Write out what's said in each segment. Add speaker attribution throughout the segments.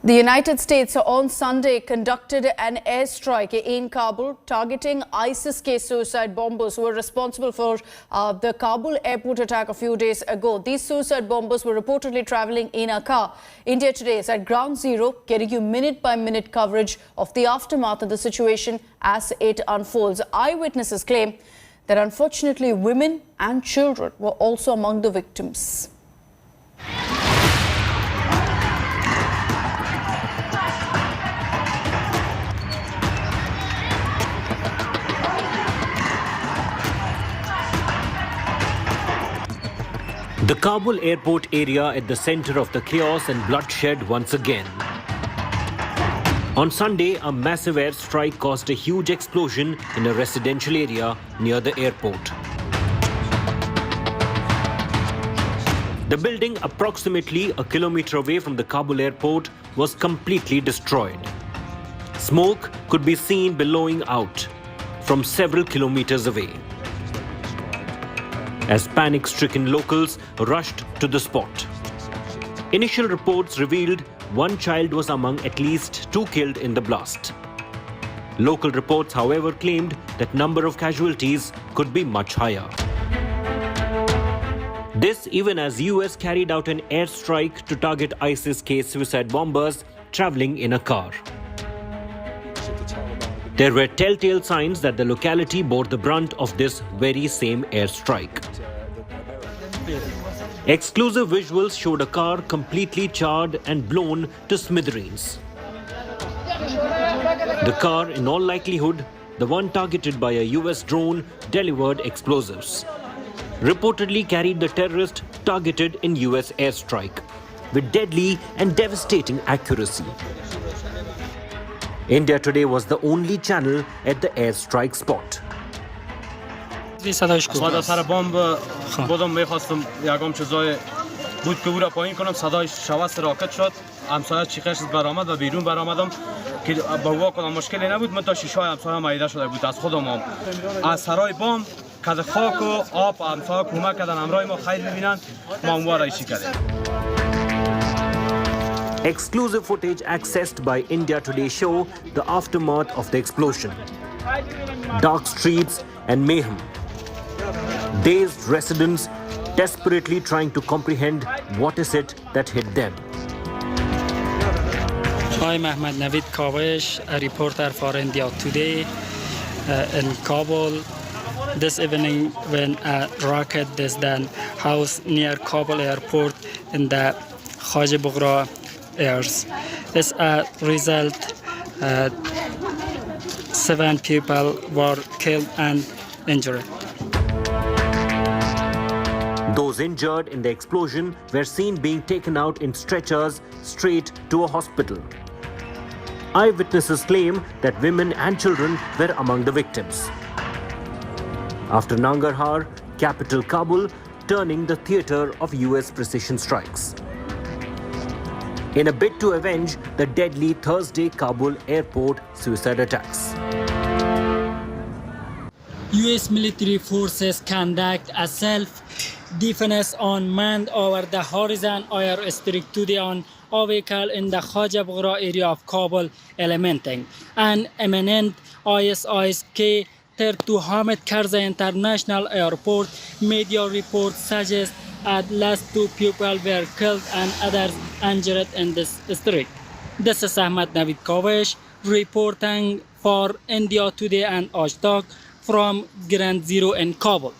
Speaker 1: The United States on Sunday conducted an airstrike in Kabul targeting ISIS-K suicide bombers who were responsible for the Kabul airport attack a few days ago. These suicide bombers were reportedly traveling in a car. India Today is at ground zero, getting you minute-by-minute coverage of the aftermath of the situation as it unfolds. Eyewitnesses claim that unfortunately women and children were also among the victims.
Speaker 2: The Kabul airport area at the center of the chaos and bloodshed once again. On Sunday, a massive airstrike caused a huge explosion in a residential area near the airport. The building, approximately a kilometer away from the Kabul airport, was completely destroyed. Smoke could be seen billowing out from several kilometers away, as panic-stricken locals rushed to the spot. Initial reports revealed one child was among at least 2 killed in the blast. Local reports, however, claimed that number of casualties could be much higher. This even as US carried out an airstrike to target ISIS-K suicide bombers traveling in a car. There were telltale signs that the locality bore the brunt of this very same airstrike. Exclusive visuals showed a car completely charred and blown to smithereens. The car, in all likelihood, the one targeted by a US drone, delivered explosives. Reportedly carried the terrorist targeted in US airstrike with deadly and devastating accuracy. India Today was the only channel at the airstrike spot.
Speaker 3: صدا سر بمب بودم میخواستم یکم چیزای بود که او را پایین کنم، صدای شواست راکت شد، همسایه چیخش برآمد و بیرون برآمدم که با واکنم مشکلی نبود. من تا شیشه های همسایه معیده شده بود از خودم هم. از سرای بمب کد خاک و آب همسایه کمک کردن، همراه ما خیر ببینن، ما اونوار ایشی کردیم.
Speaker 2: Exclusive footage accessed by India Today show the aftermath of the explosion. Dark streets and mayhem. Dazed residents desperately trying to comprehend what is it that hit them.
Speaker 4: I'm Hamid Karzai, a reporter for India Today in Kabul. This evening when a rocket is then housed near Kabul airport in the Khajeh Baghra airs. As a result, 7 people were killed and injured.
Speaker 2: Those injured in the explosion were seen being taken out in stretchers straight to a hospital. Eyewitnesses claim that women and children were among the victims. After Nangarhar, capital Kabul turning the theatre of US precision strikes. In a bid to avenge the deadly Thursday Kabul airport suicide attacks.
Speaker 4: US military forces conduct a self-defense on manned over the horizon airstrike today on a vehicle in the Khajeh Baghra area of Kabul, lamenting an imminent ISIS-K threat to Hamid Karzai International Airport. Media reports suggest at least 2 people were killed and others injured in this strike. This is Hamid Karzai reporting for India Today and Hashtag from Ground Zero in Kabul.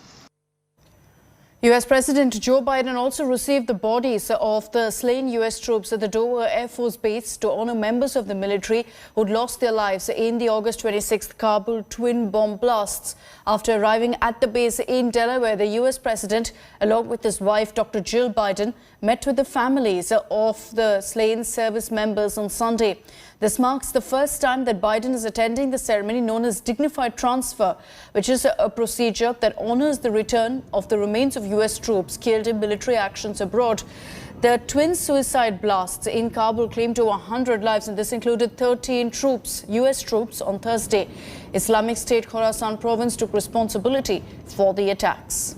Speaker 1: US President Joe Biden also received the bodies of the slain US troops at the Dover Air Force Base to honor members of the military who'd lost their lives in the August 26th Kabul twin bomb blasts. After arriving at the base in Delaware, the US President, along with his wife, Dr. Jill Biden, met with the families of the slain service members on Sunday. This marks the first time that Biden is attending the ceremony known as dignified transfer, which is a procedure that honors the return of the remains of US troops killed in military actions abroad. The twin suicide blasts in Kabul claimed over 100 lives, and this included 13 troops, US troops, on Thursday. Islamic State Khorasan province took responsibility for the attacks.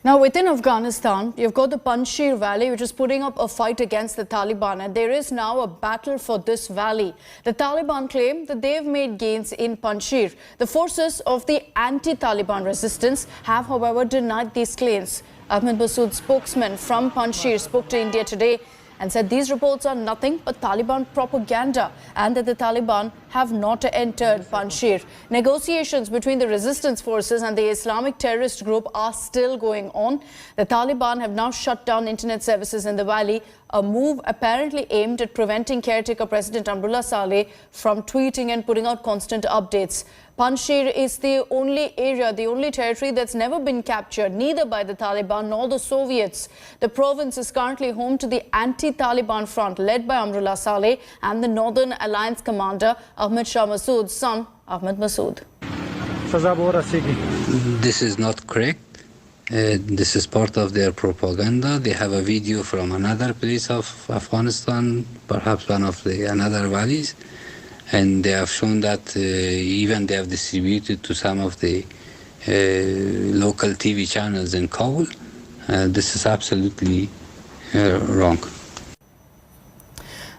Speaker 1: Now, within Afghanistan, you've got the Panjshir Valley, which is putting up a fight against the Taliban, and there is now a battle for this valley. The Taliban claim that they've made gains in Panjshir. The forces of the anti-Taliban resistance have, however, denied these claims. Ahmed Masood, spokesman from Panjshir, spoke to India today and said these reports are nothing but Taliban propaganda and that the Taliban have not entered Panjshir. Negotiations between the resistance forces and the Islamic terrorist group are still going on. The Taliban have now shut down internet services in the valley, a move apparently aimed at preventing caretaker President Amrullah Saleh from tweeting and putting out constant updates. Panjshir is the only area, the only territory that's never been captured, neither by the Taliban nor the Soviets. The province is currently home to the anti-Taliban front led by Amrullah Saleh and the Northern Alliance commander Ahmed Shah Massoud's son, Ahmed Masood.
Speaker 5: This is not correct. This is part of their propaganda. They have a video from another place of Afghanistan, perhaps one of the another valleys, and they have shown that even they have distributed to some of the local TV channels in Kabul. This is absolutely wrong.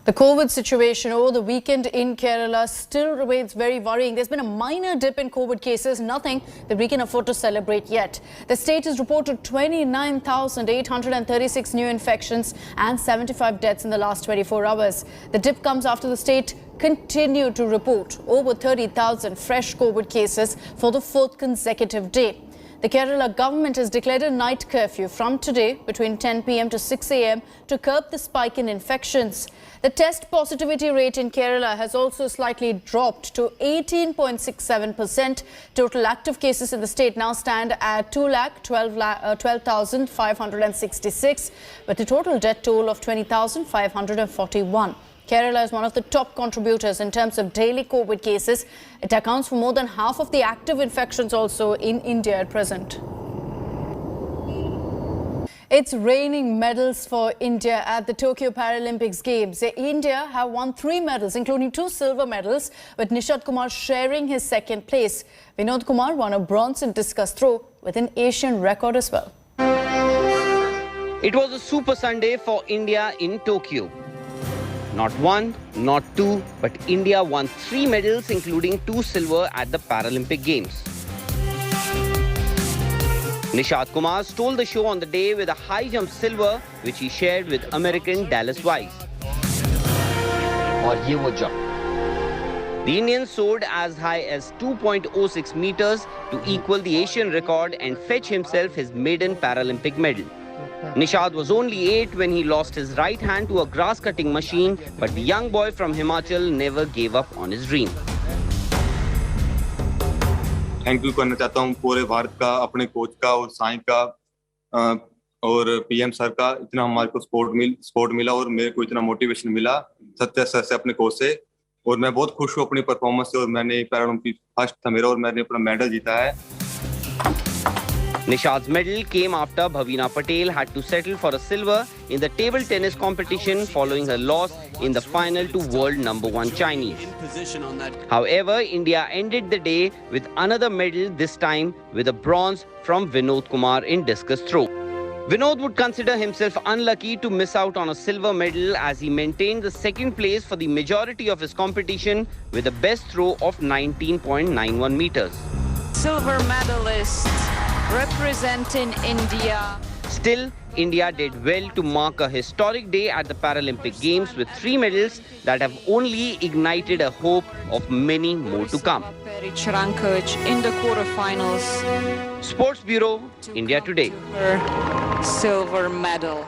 Speaker 1: The COVID situation over the weekend in Kerala still remains very worrying. There's been a minor dip in COVID cases, nothing that we can afford to celebrate yet. The state has reported 29,836 new infections and 75 deaths in the last 24 hours. The dip comes after the state continued to report over 30,000 fresh COVID cases for the fourth consecutive day. The Kerala government has declared a night curfew from today between 10 p.m. to 6 a.m. to curb the spike in infections. The test positivity rate in Kerala has also slightly dropped to 18.67%. Total active cases in the state now stand at 2,12,566, with a total death toll of 20,541. Kerala is one of the top contributors in terms of daily COVID cases. It accounts for more than half of the active infections also in India at present. It's raining medals for India at the Tokyo Paralympic Games. India have won 3 medals, including 2 silver medals, with Nishad Kumar sharing his second place. Vinod Kumar won a bronze in discus throw with an Asian record as well.
Speaker 6: It was a super Sunday for India in Tokyo. Not 1, not 2, but India won 3 medals, including 2 silver at the Paralympic Games. Nishad Kumar stole the show on the day with a high jump silver, which he shared with American Dallas Wise. The Indian soared as high as 2.06 meters to equal the Asian record and fetch himself his maiden Paralympic medal. Nishad was only 8 when he lost his right hand to a grass-cutting machine, but the young boy from Himachal never gave up on his dream.
Speaker 7: Thank you करना चाहता हूँ पूरे भारत का, अपने coach का और साईं का और पीएम सर का। इतना हमारे को सपोर्ट मिला और मेरे को इतना मोटिवेशन मिला सत्य सर से, अपने कोच से, और मैं बहुत खुश हूँ अपनी परफॉर्मेंस से। और मैंने पैरालंपिक फर्स्ट था मेरा और मैंने अपना मेडल जीता है।
Speaker 6: Nishad's medal came after Bhavina Patel had to settle for a silver in the table tennis competition following her loss in the final to world #1 Chinese. However, India ended the day with another medal, this time with a bronze from Vinod Kumar in discus throw. Vinod would consider himself unlucky to miss out on a silver medal as he maintained the second place for the majority of his competition with a best throw of 19.91 meters.
Speaker 8: Silver medalist representing India.
Speaker 6: Still, India did well to mark a historic day at the Paralympic Games with 3 medals that have only ignited a hope of many more to come.
Speaker 8: In the quarterfinals.
Speaker 6: Sports Bureau, India Today.
Speaker 8: Silver medal.